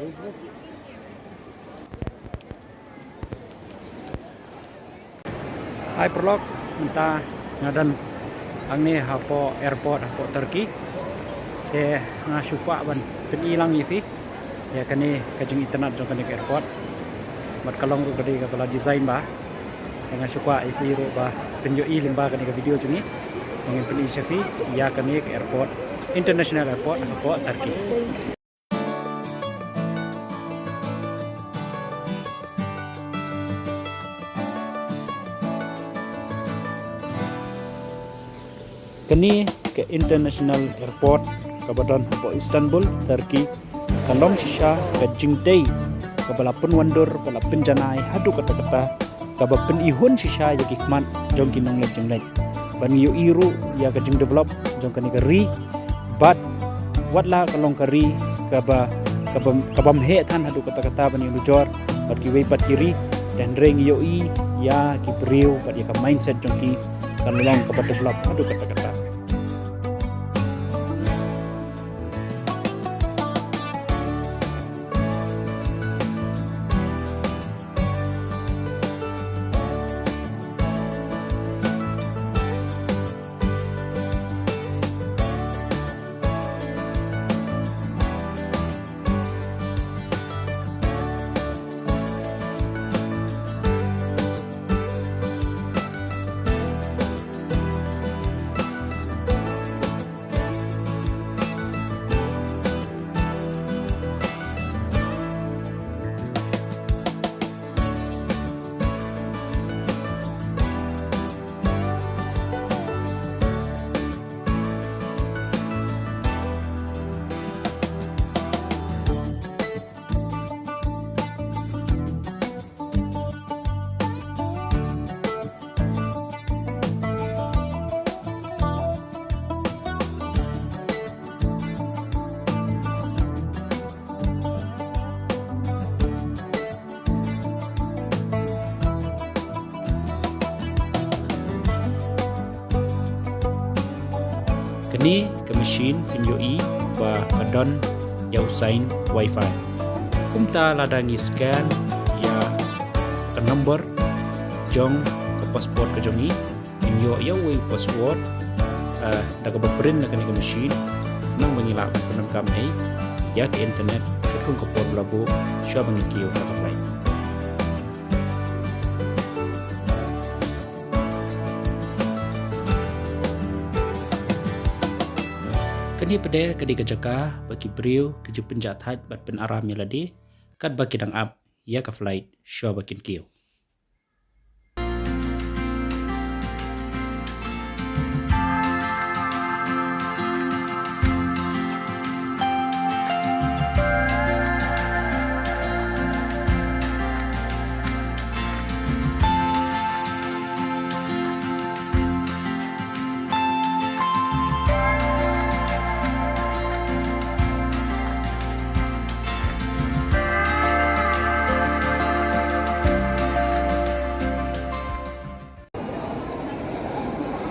Hai perlok minta ngadan ang ni hapo airport hapo Turkey ke ngasupa ban penilang ifi ya kani kajing internet jong kani ke airport mat kalong ru kadi kapala design ba ngasupa ifi ru ba penjo iling ba kani ke video jungi ngin peni shafi ya kani ke airport international airport hapo Turkey. Kini ke international airport kabadan hapo Istanbul, Turkey. Kalong sisya ke jingtay kabalapan wandur balapin janay hadu kata-kata kabapin ihun sisya ya kikman jong kinong lej. Ban yu iru ya ke jing develop jong kani keri but watla kalong keri kabam he tan hadu kata-kata ban yu jor bat kiwei pat kiri dan reng yoi ya kibriu bat ya ka mindset jong ki kalong kabat develop hadu kata-kata. Kini ke mesin Finyoi ba kadon ya usain wifi. Kumta ladangi scan ya ke nomor jong ke pasport ke jongi Finyo ya wi password daga beperin na kani ke mesin nang mengilak penangkam ya ke internet kung ke por labu sya bangikiyo ka flight. Kini pede kadi kejaka bagi beriu keju penjat haj bat pen aramnya ladi kad baki dang up ya ka flight sya bakin kiyo.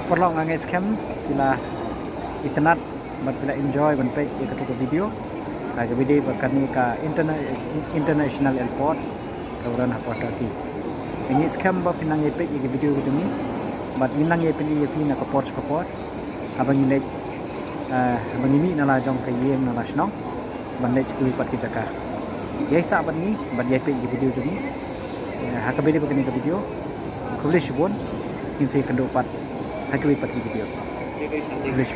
Perlu ngangai scam bila internet bat bila enjoy bentuk ketika video kaga video bakani ka international airport kauran hapo Turkey ini scam ba pinang epe video ini bat minang epe na ka port abang ini nala jong ka yem nala snong bandai cikui pat kijaka ya sabat ni bat epe video ini haka video bakani ka video kulis bon insi kendo pat Haki pat video. English